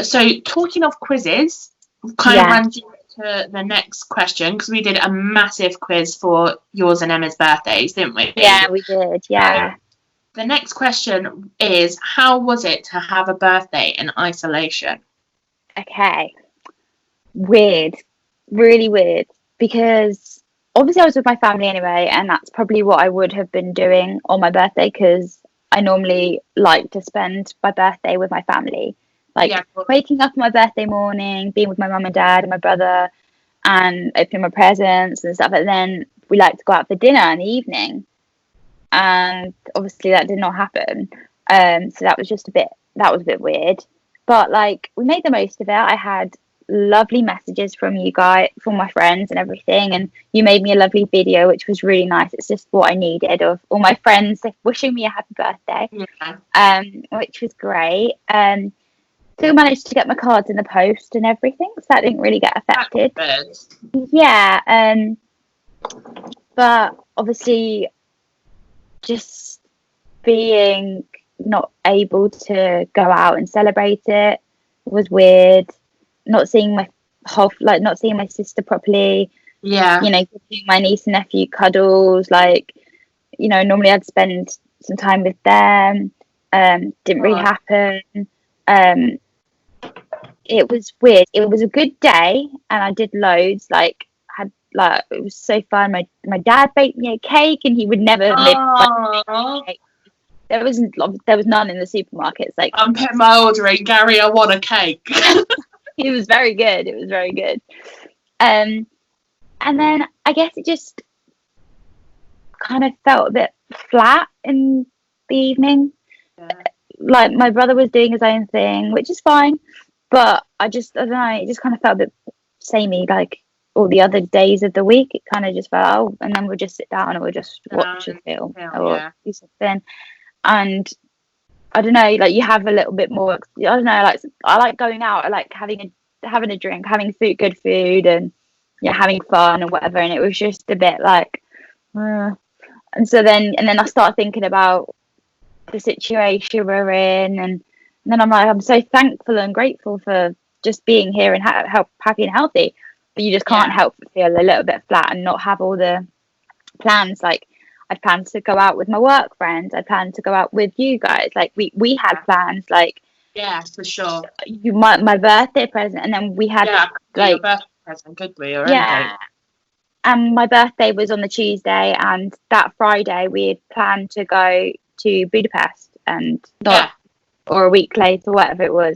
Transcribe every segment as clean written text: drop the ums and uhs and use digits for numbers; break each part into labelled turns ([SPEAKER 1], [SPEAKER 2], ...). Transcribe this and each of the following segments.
[SPEAKER 1] So talking of quizzes, kind of runs to the next question, because we did a massive quiz for yours and Emma's birthdays, didn't we?
[SPEAKER 2] Yeah, we did. Yeah.
[SPEAKER 1] The next question is, how was it to have a birthday in isolation?
[SPEAKER 2] Okay. Weird. Really weird. Because obviously I was with my family anyway, and that's probably what I would have been doing on my birthday, because I normally like to spend my birthday with my family. Like waking up on my birthday morning, being with my mum and dad and my brother, and opening my presents and stuff. And then we like to go out for dinner in the evening. And obviously that did not happen. So that was a bit weird. But like we made the most of it. I had lovely messages from you guys, from my friends and everything, and you made me a lovely video, which was really nice. It's just what I needed, of all my friends wishing me a happy birthday. Which was great. Still managed to get my cards in the post and everything, so that didn't really get affected. But obviously just being not able to go out and celebrate it was weird. Not seeing my sister properly. Giving my niece and nephew cuddles. Normally I'd spend some time with them. Didn't really happen. It was weird. It was a good day, and I did loads. It was so fun. My dad baked me a cake, and he would never make cake. There was none in the supermarkets.
[SPEAKER 1] I'm putting my order in, Gary. I want a cake.
[SPEAKER 2] It was very good. It was very good. And then I guess it just kind of felt a bit flat in the evening. Like my brother was doing his own thing, which is fine, but I don't know. It just kind of felt a bit samey, like all the other days of the week. It kind of just felt, and then we'll just sit down and we'll just watch a film or do something. And I don't know, like you have a little bit more. I don't know, like I like going out. I like having a drink, having good food, and having fun and whatever. And it was just a bit like, and then I started thinking about the situation we're in, and then I'm like, I'm so thankful and grateful for just being here and happy and healthy. But you just can't help but feel a little bit flat and not have all the plans. Like I'd planned to go out with my work friends. I planned to go out with you guys. Like we had plans. Like
[SPEAKER 1] for sure.
[SPEAKER 2] My birthday present, and then we had
[SPEAKER 1] your birthday present, could we? Or anything.
[SPEAKER 2] And my birthday was on the Tuesday, and that Friday we had planned to go to Budapest, and or a week later, whatever it was,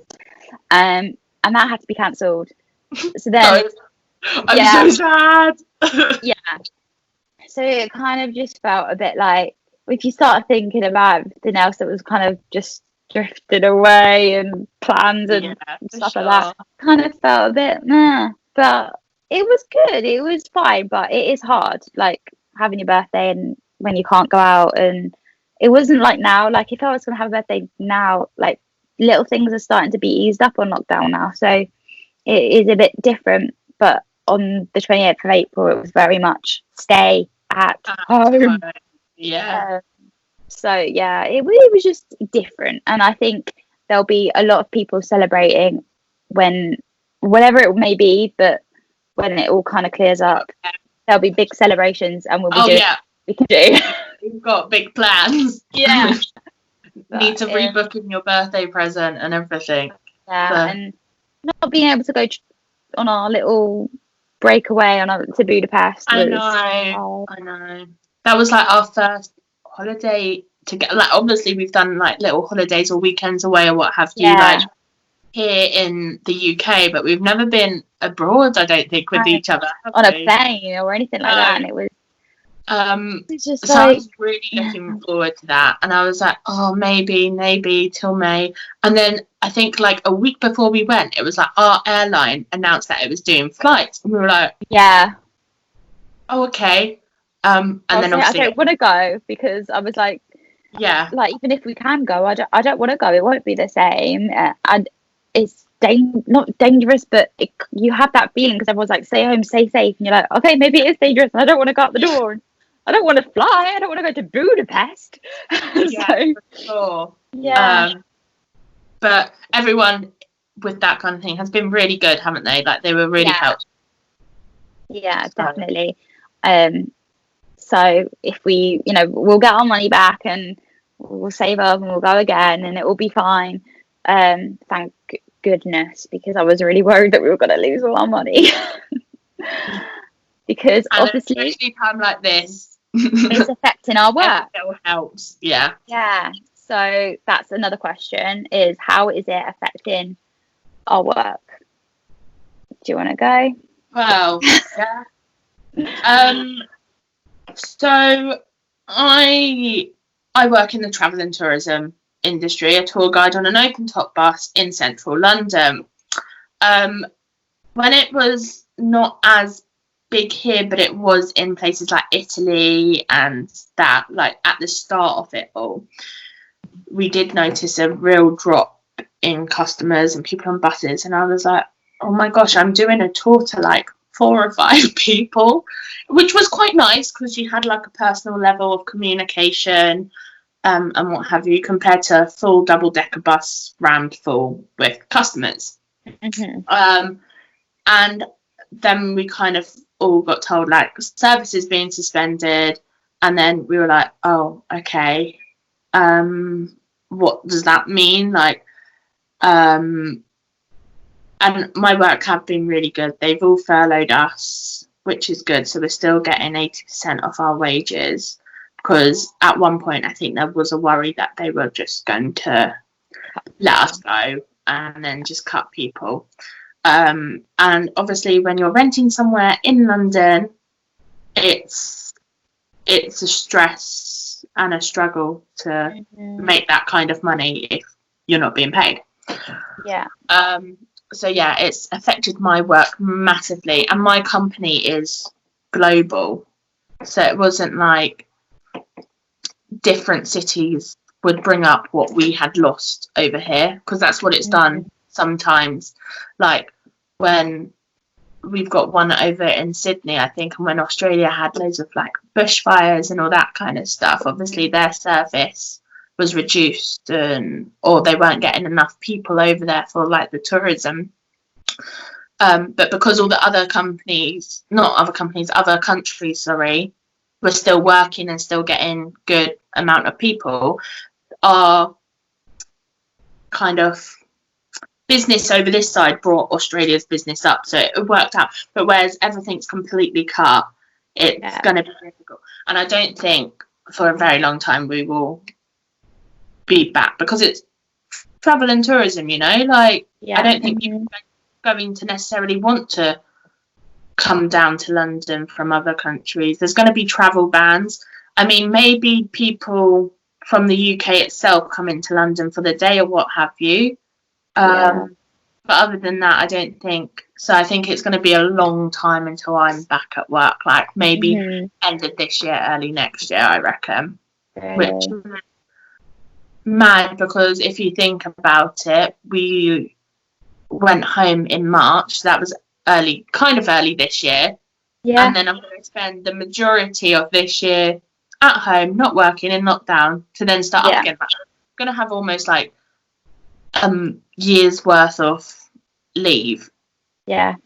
[SPEAKER 2] and that had to be cancelled. So then.
[SPEAKER 1] I'm so sad.
[SPEAKER 2] So it kind of just felt a bit like, if you start thinking about everything else that was kind of just drifted away and plans and stuff like that, kind of felt a bit meh. But it was good. It was fine, but it is hard, like having your birthday and when you can't go out. And it wasn't like now. Like if I was going to have a birthday now, like little things are starting to be eased up on lockdown now, so it is a bit different. But on the 28th of April, it was very much stay at home. So it was just different, and I think there'll be a lot of people celebrating whenever it may be, but when it all kind of clears up, there'll be big celebrations, and we'll be doing what we can do.
[SPEAKER 1] We've got big plans. Need to rebook in your birthday present and everything.
[SPEAKER 2] And not being able to go on our little breakaway to Budapest.
[SPEAKER 1] I know. That was like our first holiday together. Like obviously we've done like little holidays or weekends away or what have you, like here in the UK, but we've never been abroad, I don't think, with each other
[SPEAKER 2] on a plane or anything like that. And it was
[SPEAKER 1] it's just so I was really looking forward to that, and I was like, oh, maybe till May. And then I think like a week before we went, it was like our airline announced that it was doing flights, and we were like, oh, okay. And then obviously
[SPEAKER 2] I don't want to go, because I was like, like even if we can go, I don't want to go. It won't be the same, and it's not dangerous, but you have that feeling because everyone's like, stay home, stay safe, and you're like, okay, maybe it is dangerous, and I don't want to go out the door. I don't want to fly. I don't want to go to Budapest.
[SPEAKER 1] For sure. But everyone with that kind of thing has been really good, haven't they? Like, they were really helpful.
[SPEAKER 2] Yeah, definitely. So if we, we'll get our money back and we'll save up and we'll go again and it will be fine. Thank goodness, because I was really worried that we were going to lose all our money. Because
[SPEAKER 1] and
[SPEAKER 2] obviously,
[SPEAKER 1] especially time like this,
[SPEAKER 2] it's affecting our work.
[SPEAKER 1] It still helps. Yeah.
[SPEAKER 2] So that's another question: is how is it affecting our work? Do you want to go?
[SPEAKER 1] Well, yeah. So I work in the travel and tourism industry, a tour guide on an open top bus in central London. When it was not as big here, but it was in places like Italy and that, like at the start of it all, we did notice a real drop in customers and people on buses, and I was like, oh my gosh, I'm doing a tour to like 4 or 5 people, which was quite nice because you had like a personal level of communication and what have you, compared to a full double-decker bus rammed full with customers. And then we kind of all got told like services being suspended, and then we were like, oh, okay, what does that mean? Like, and my work have been really good. They've all furloughed us, which is good. So we're still getting 80% of our wages, because at one point I think there was a worry that they were just going to let us go and then just cut people. And obviously when you're renting somewhere in London, it's a stress and a struggle to make that kind of money if you're not being paid. So yeah, it's affected my work massively, and my company is global, so it wasn't like different cities would bring up what we had lost over here, because that's what it's done sometimes. Like when we've got one over in Sydney, I think, and when Australia had loads of like bushfires and all that kind of stuff, obviously their service was reduced, or they weren't getting enough people over there for like the tourism. But because all the other countries, were still working and still getting good amount of people, our kind of business over this side brought Australia's business up, so it worked out. But whereas everything's completely cut, it's going to be difficult, and I don't think for a very long time we will be back, because it's travel and tourism, I don't think people are going to necessarily want to come down to London from other countries. There's going to be travel bans. I mean, maybe people from the UK itself come into London for the day or what have you, but other than that, I don't think so. I think it's going to be a long time until I'm back at work, like maybe end of this year, early next year, I reckon. Which is mad, because if you think about it, we went home in March, so that was early this year, and then I'm going to spend the majority of this year at home, not working, in lockdown, to then start up again. I'm going to have almost like year's worth of leave. It's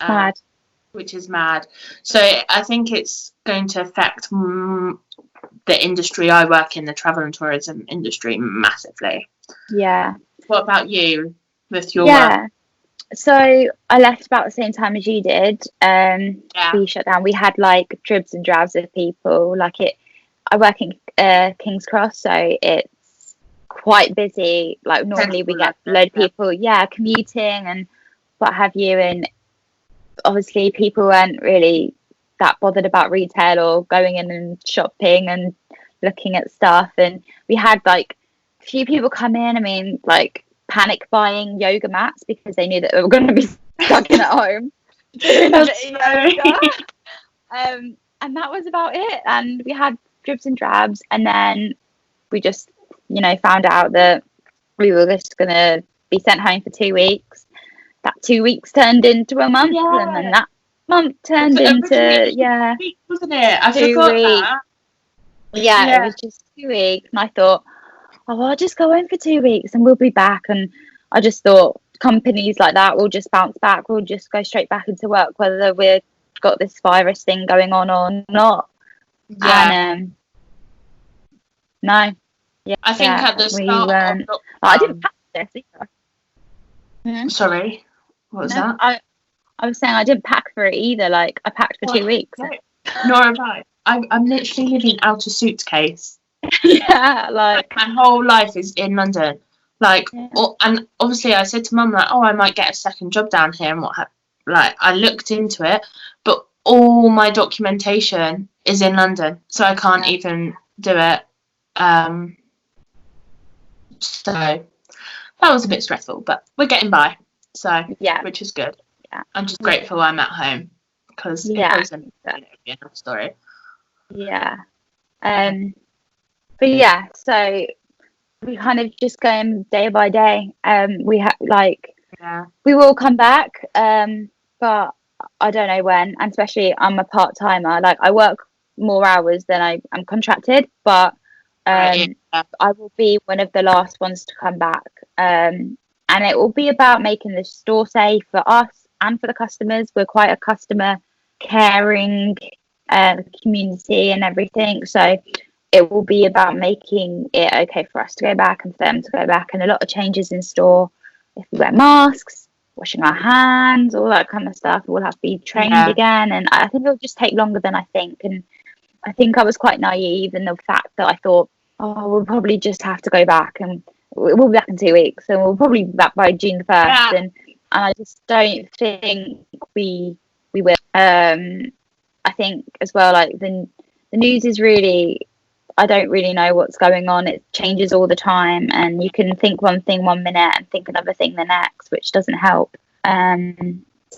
[SPEAKER 1] mad. Which is mad. So I think it's going to affect the industry I work in, the travel and tourism industry, massively. What about you with your work?
[SPEAKER 2] So I left about the same time as you did. We shut down. We had like dribs and drabs of people. I work in King's Cross, so it's quite busy. Like normally we get a load of people, commuting and what have you. And obviously people weren't really that bothered about retail or going in and shopping and looking at stuff. And we had like a few people come in. I mean, like panic buying yoga mats because they knew that they were going to be stuck in at home. And that was about it. And we had dribs and drabs, and then we just found out that we were just going to be sent home for 2 weeks. That 2 weeks turned into a month, and then that month turned into
[SPEAKER 1] wasn't it? I forgot that.
[SPEAKER 2] It was just 2 weeks, and I thought, I'll just go in for 2 weeks and we'll be back. And I just thought companies like that will just bounce back. We'll just go straight back into work, whether we've got this virus thing going on or not.
[SPEAKER 1] Yeah.
[SPEAKER 2] And no. Yeah.
[SPEAKER 1] I think at the start of lockdown,
[SPEAKER 2] I didn't pack this either.
[SPEAKER 1] Sorry, what was that?
[SPEAKER 2] I was saying I didn't pack for it either. Like, I packed for 2 weeks.
[SPEAKER 1] No. Nor have I. I'm literally living out a suitcase.
[SPEAKER 2] Yeah, like
[SPEAKER 1] my whole life is in London. Like, and obviously I said to Mum, like, oh, I might get a second job down here and like, I looked into it, but all my documentation is in London, so I can't even do it. So that was a bit stressful, but we're getting by. So yeah, which is good. Yeah, I'm just grateful I'm at home, because it wasn't enough story.
[SPEAKER 2] Yeah. But yeah, so we kind of just going day by day. We have we will come back, but I don't know when. And especially I'm a part-timer. Like, I work more hours than I'm contracted, but I will be one of the last ones to come back. And it will be about making the store safe for us and for the customers. We're quite a customer caring community and everything, so it will be about making it okay for us to go back and for them to go back, and a lot of changes in store. If we wear masks, washing our hands, all that kind of stuff, we'll have to be trained again, and I think it'll just take longer than I think. And I think I was quite naive in the fact that I thought, oh, we'll probably just have to go back, and we'll be back in 2 weeks, and we'll probably be back by June the 1st. And I just don't think we will. I think as well, like, the news is really, I don't really know what's going on. It changes all the time, and you can think one thing 1 minute and think another thing the next, which doesn't help. So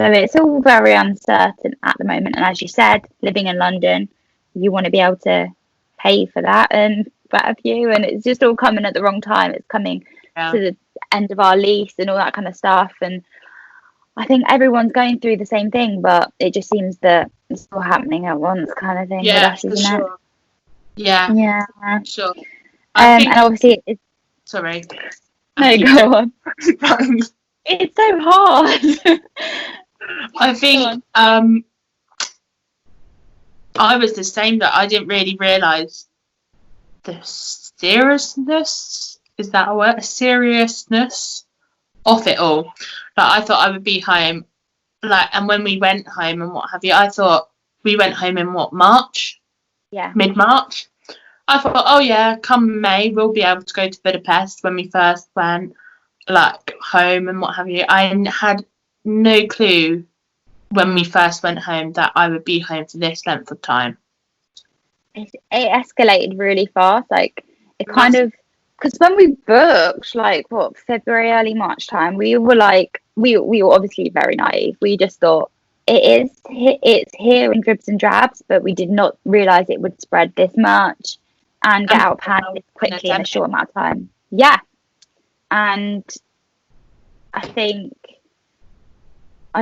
[SPEAKER 2] it's all very uncertain at the moment. And as you said, living in London, you want to be able to pay for that and what have you. And it's just all coming at the wrong time. It's coming to the end of our lease and all that kind of stuff. And I think everyone's going through the same thing, but it just seems that it's all happening at once, kind of thing.
[SPEAKER 1] Yeah,
[SPEAKER 2] with us, isn't it?
[SPEAKER 1] Yeah.
[SPEAKER 2] Yeah.
[SPEAKER 1] Sure.
[SPEAKER 2] And obviously,
[SPEAKER 1] sorry.
[SPEAKER 2] No, go on. It's so hard.
[SPEAKER 1] I think I was the same, that I didn't really realise the seriousness, is that a word? Seriousness of it all. Like, I thought I would be home, like, and when we went home and what have you, I thought we went home in March?
[SPEAKER 2] Yeah.
[SPEAKER 1] Mid-March. I thought, oh yeah, come May, we'll be able to go to Budapest when we first went, like, home and what have you. I had no clue when we first went home that I would be home for this length of time.
[SPEAKER 2] It escalated really fast. Like, it kind of, because when we booked, like, February, early March time, we were like, we were obviously very naive. We just thought it's here in dribs and drabs, but we did not realise it would spread this much and get out of hand this quickly in a short amount of time. Yeah. And I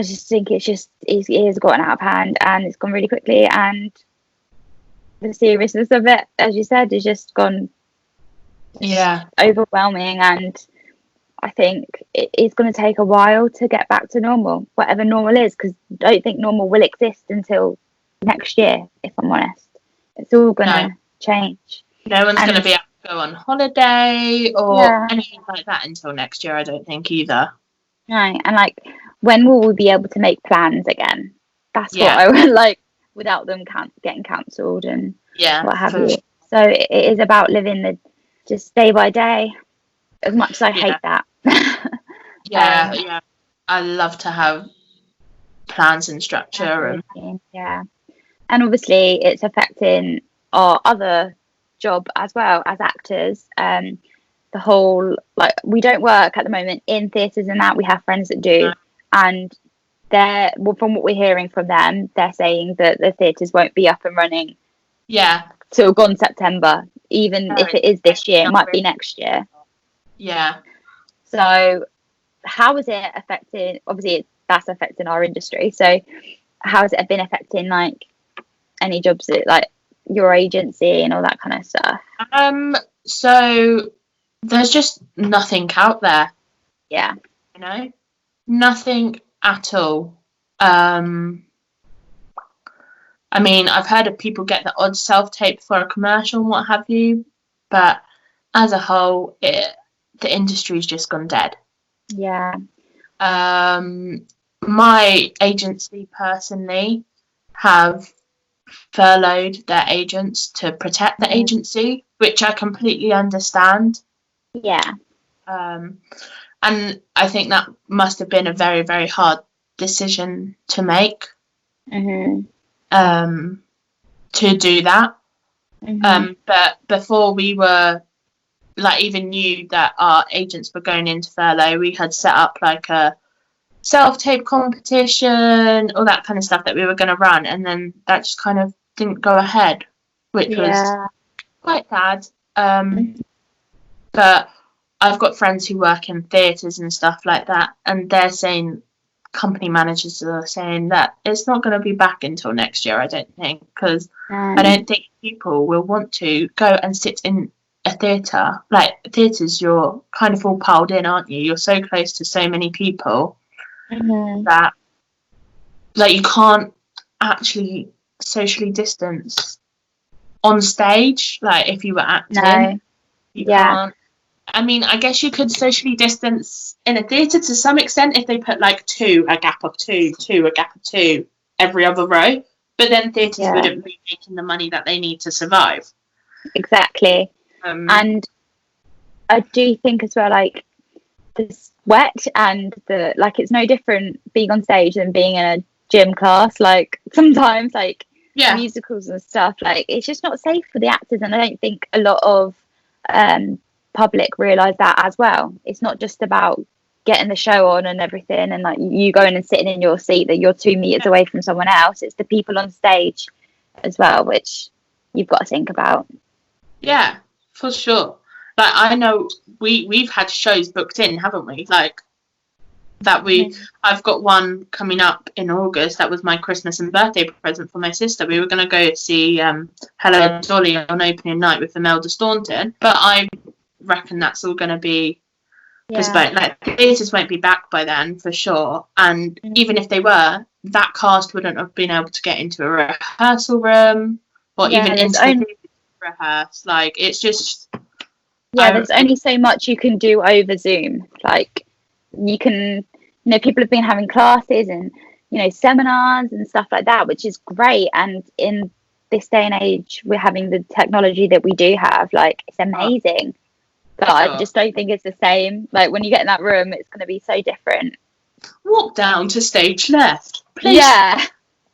[SPEAKER 2] just think it has gotten out of hand, and it's gone really quickly, and the seriousness of it, as you said, has just gone overwhelming. And I think it is going to take a while to get back to normal, whatever normal is, because I don't think normal will exist until next year, if I'm honest. It's all going to change.
[SPEAKER 1] No one's going to be able to go on holiday or anything like that until next year, I don't think, either.
[SPEAKER 2] No, and like, when will we be able to make plans again? That's what I would like, without them getting cancelled and what have you. So it is about living just day by day, as much as I hate that.
[SPEAKER 1] Yeah. I love to have plans and structure.
[SPEAKER 2] And obviously it's affecting our other job as well as actors. The whole, like, we don't work at the moment in theatres and that. We have friends that do, and from what we're hearing from them, they're saying that the theatres won't be up and running till gone September. Even if it is this year, it might be next year. So how is it affecting, obviously that's affecting our industry, so how has it been affecting, like, any jobs that, like, your agency and all that kind of stuff?
[SPEAKER 1] So there's just nothing out there.
[SPEAKER 2] Yeah.
[SPEAKER 1] You know, nothing at all. I mean, I've heard of people get the odd self-tape for a commercial and what have you, but as a whole, the industry's just gone dead.
[SPEAKER 2] Yeah.
[SPEAKER 1] My agency personally have furloughed their agents to protect the agency, which I completely understand.
[SPEAKER 2] Yeah.
[SPEAKER 1] And I think that must have been a very, very hard decision to make. To do that. But before we were like even knew that our agents were going into furlough, we had set up like a self-tape competition, all that kind of stuff that we were going to run, and then that just kind of didn't go ahead, which was quite sad. But I've got friends who work in theatres and stuff like that, and they're saying, company managers are saying that it's not going to be back until next year, I don't think, because I don't think people will want to go and sit in a theatre. Like, theatres, you're kind of all piled in, aren't you? You're so close to so many people that, like, you can't actually socially distance on stage. Like, if you were acting, you can't. I mean, I guess you could socially distance in a theatre to some extent if they put like a gap of two every other row. But then theatres wouldn't be making the money that they need to survive.
[SPEAKER 2] Exactly. And I do think as well, like, the sweat and the, like, it's no different being on stage than being in a gym class. Like, sometimes, like, musicals and stuff, like, it's just not safe for the actors. And I don't think a lot of public realise that as well. It's not just about getting the show on and everything and like you going and sitting in your seat that you're 2 meters away from someone else. It's the people on stage as well, which you've got to think about. Yeah,
[SPEAKER 1] for sure. Like, I know we've had shows booked in, haven't we? Like that I've got one coming up in August. That was my Christmas and birthday present for my sister. We were going to go see Hello Dolly on opening night with Imelda Staunton, but I reckon that's all going to be postponed. Like, the theatres won't be back by then for sure, and even if they were, that cast wouldn't have been able to get into a rehearsal room or even into the theatre to rehearse. Like, it's just
[SPEAKER 2] there's only so much you can do over Zoom. Like, you can, people have been having classes and seminars and stuff like that, which is great, and in this day and age we're having the technology that we do have, like, it's amazing. But I just don't think it's the same. Like, when you get in that room, it's going to be so different.
[SPEAKER 1] Walk down to stage left. Please.
[SPEAKER 2] Yeah.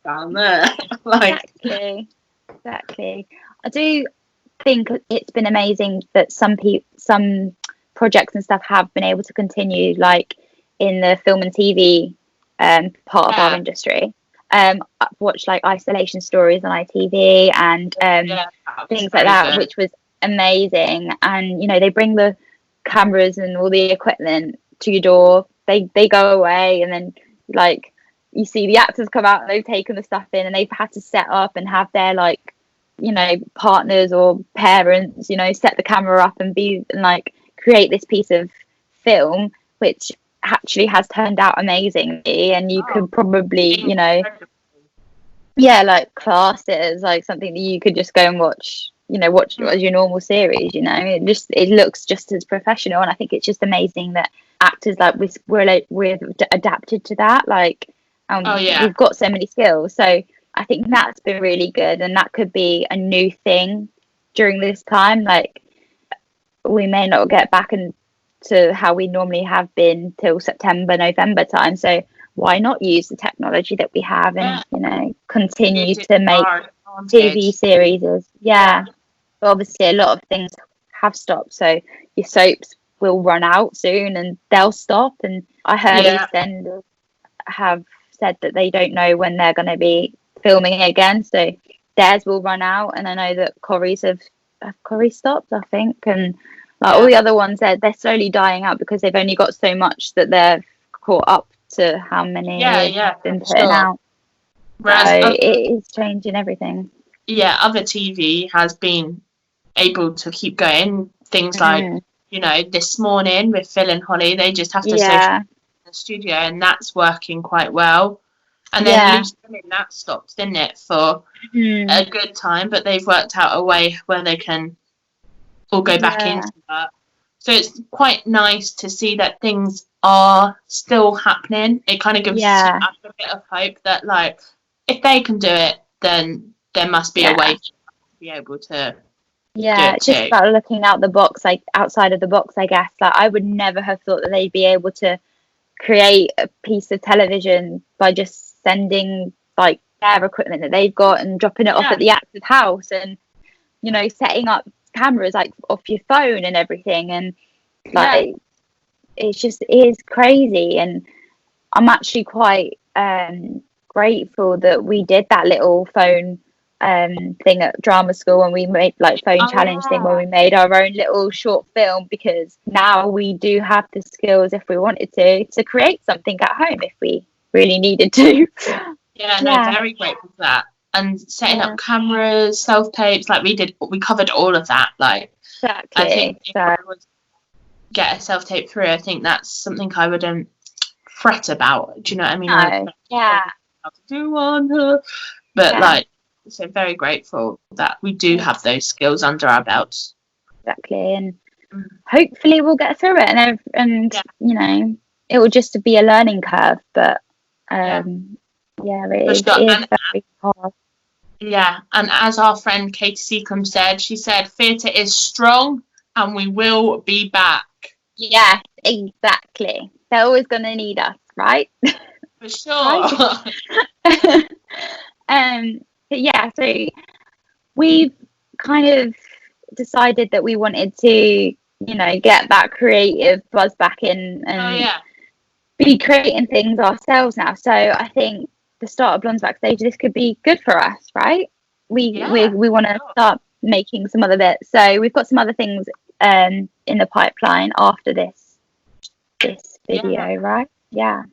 [SPEAKER 1] Down there. Like.
[SPEAKER 2] Exactly. I do think it's been amazing that some projects and stuff have been able to continue, like in the film and TV part of our industry. I've watched like Isolation Stories on ITV and things like that, good. Which was amazing. And they bring the cameras and all the equipment to your door. They go away, and then like you see the actors come out and they've taken the stuff in, and they've had to set up and have their like partners or parents set the camera up and like create this piece of film, which actually has turned out amazingly. And you could probably like class it as like something that you could just go and watch as your normal series. It looks just as professional, and I think it's just amazing that actors like we're adapted to that, like we've got so many skills. So I think that's been really good, and that could be a new thing during this time. Like, we may not get back into how we normally have been till September, November time, so why not use the technology that we have and continue to make TV series? But obviously a lot of things have stopped, so your soaps will run out soon and they'll stop. And I heard EastEnders have said that they don't know when they're going to be filming again, so theirs will run out. And I know that Corrie's have Corrie stopped, I think, and like all the other ones, they're slowly dying out because they've only got so much that they're caught up to how many have been putting out. Whereas so it is changing everything.
[SPEAKER 1] Other TV has been able to keep going. Things like you know, this morning with Phil and Holly, they just have to social in the studio, and that's working quite well. And then loose filling, that stopped, didn't it, for a good time, but they've worked out a way where they can all go back into that. So it's quite nice to see that things are still happening. It kind of gives us a bit of hope that, like, if they can do it, then there must be a way to be able to do it
[SPEAKER 2] it's just about looking out the box, like outside of the box, I guess. Like, I would never have thought that they'd be able to create a piece of television by just sending like their equipment that they've got and dropping it off at the actor's house, and, you know, setting up cameras like off your phone and everything, and like it is crazy. And I'm actually quite grateful that we did that little phone thing at drama school, when we made like phone challenge thing, where we made our own little short film, because now we do have the skills, if we wanted to create something at home if we really needed to.
[SPEAKER 1] Very grateful for that. And setting up cameras, self-tapes, like we covered all of that. Like, I think if I would get a self-tape through, I think that's something I wouldn't fret about. Do you know what I mean? How to do one, but like, so very grateful that we do have those skills under our belts.
[SPEAKER 2] Exactly, and hopefully we'll get through it, and you know, it will just be a learning curve, but it is very hard.
[SPEAKER 1] Yeah, and as our friend Katie Seacombe said, she said, theatre is strong and we will be back.
[SPEAKER 2] Yeah, exactly. They're always going to need us, right?
[SPEAKER 1] For sure.
[SPEAKER 2] But yeah, so we've kind of decided that we wanted to, you know, get that creative buzz back in and be creating things ourselves now. So I think the start of Blondes Backstage, this could be good for us, right? We want to start making some other bits. So we've got some other things in the pipeline after this video, right? Yeah,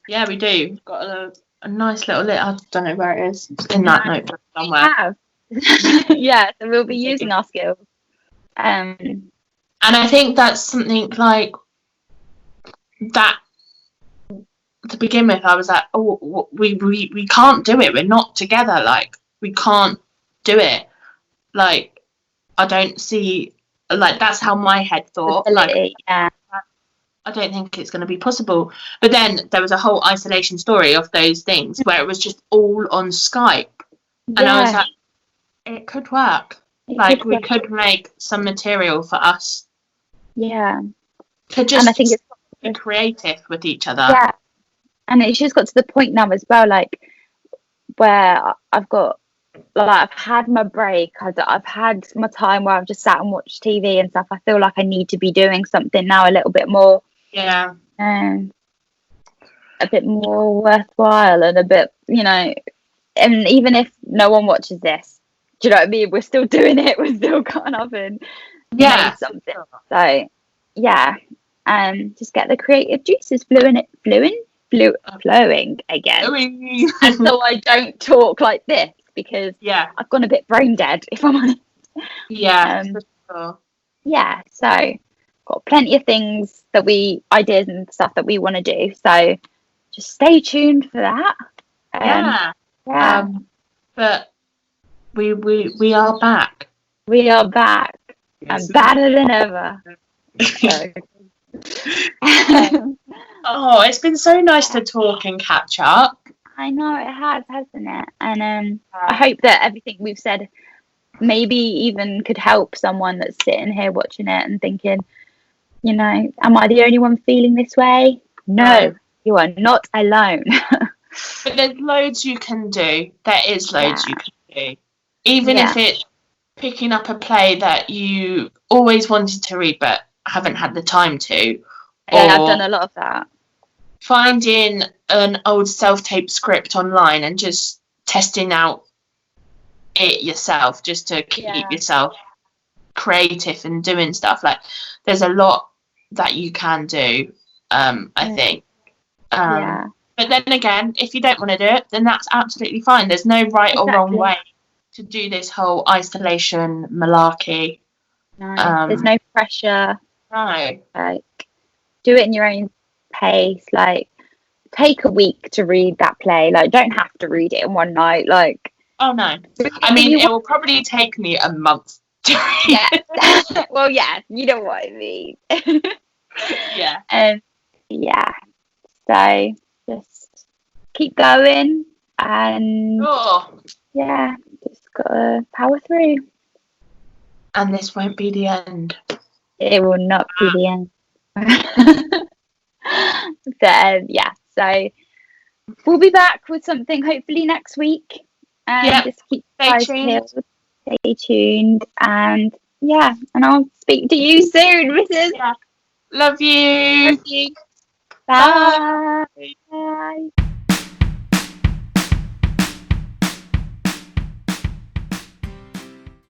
[SPEAKER 1] we do. We've got a nice little I don't know where it is. It's in that notebook somewhere.
[SPEAKER 2] So we'll be using our skills.
[SPEAKER 1] And I think that's something like that. To begin with, I was like, oh, we can't do it. We're not together. Like, we can't do it. Like, I don't see, like, that's how my head thought. Like, I don't think it's going to be possible. But then there was a whole isolation story of those things where it was just all on Skype. And I was like, it could work. We could make some material for us. Yeah. To just, and I think it's be creative with each other.
[SPEAKER 2] Yeah. And it's just got to the point now as well, like, where I've had my break. I've had my time where I've just sat and watched TV and stuff. I feel like I need to be doing something now a little bit more.
[SPEAKER 1] Yeah.
[SPEAKER 2] A bit more worthwhile, and a bit, you know, and even if no one watches this, do you know what I mean? We're still doing it. We're still going up and made something. So, just get the creative juices flowing again. And so I don't talk like this, because I've gone a bit brain dead, if I'm honest.
[SPEAKER 1] For sure.
[SPEAKER 2] So got plenty of ideas and stuff that we want to do, so just stay tuned for that.
[SPEAKER 1] But we are back.
[SPEAKER 2] And better than ever. So.
[SPEAKER 1] It's been so nice to talk and catch up.
[SPEAKER 2] I know it has, hasn't it? And I hope that everything we've said maybe even could help someone that's sitting here watching it and thinking, you know, am I the only one feeling this way? No, you are not alone.
[SPEAKER 1] But there's loads you can do. There is loads you can do. Even if it's picking up a play that you always wanted to read but haven't had the time to.
[SPEAKER 2] I've done a lot of that.
[SPEAKER 1] Finding an old self-tape script online and just testing out it yourself, just to keep yourself creative and doing stuff. Like, there's a lot that you can do, I think. But then again, if you don't want to do it, then that's absolutely fine. There's no right or wrong way to do this whole isolation malarkey.
[SPEAKER 2] No, there's no pressure.
[SPEAKER 1] No.
[SPEAKER 2] Like, do it in your own pace. Like, take a week to read that play. Like, don't have to read it in one night. Like,
[SPEAKER 1] Oh no. I mean, it will probably take me a month to read.
[SPEAKER 2] Yeah. Well, yeah, you know what I mean.
[SPEAKER 1] Yeah.
[SPEAKER 2] Yeah. So just keep going and yeah, just gotta power through.
[SPEAKER 1] And this won't be the end.
[SPEAKER 2] It will not be the end. Yeah, so we'll be back with something hopefully next week. And just keep guys peeled. Stay tuned. And yeah, and I'll speak to you soon, Mrs.
[SPEAKER 1] Yeah. Love you.
[SPEAKER 2] Love you. Bye.
[SPEAKER 1] Bye.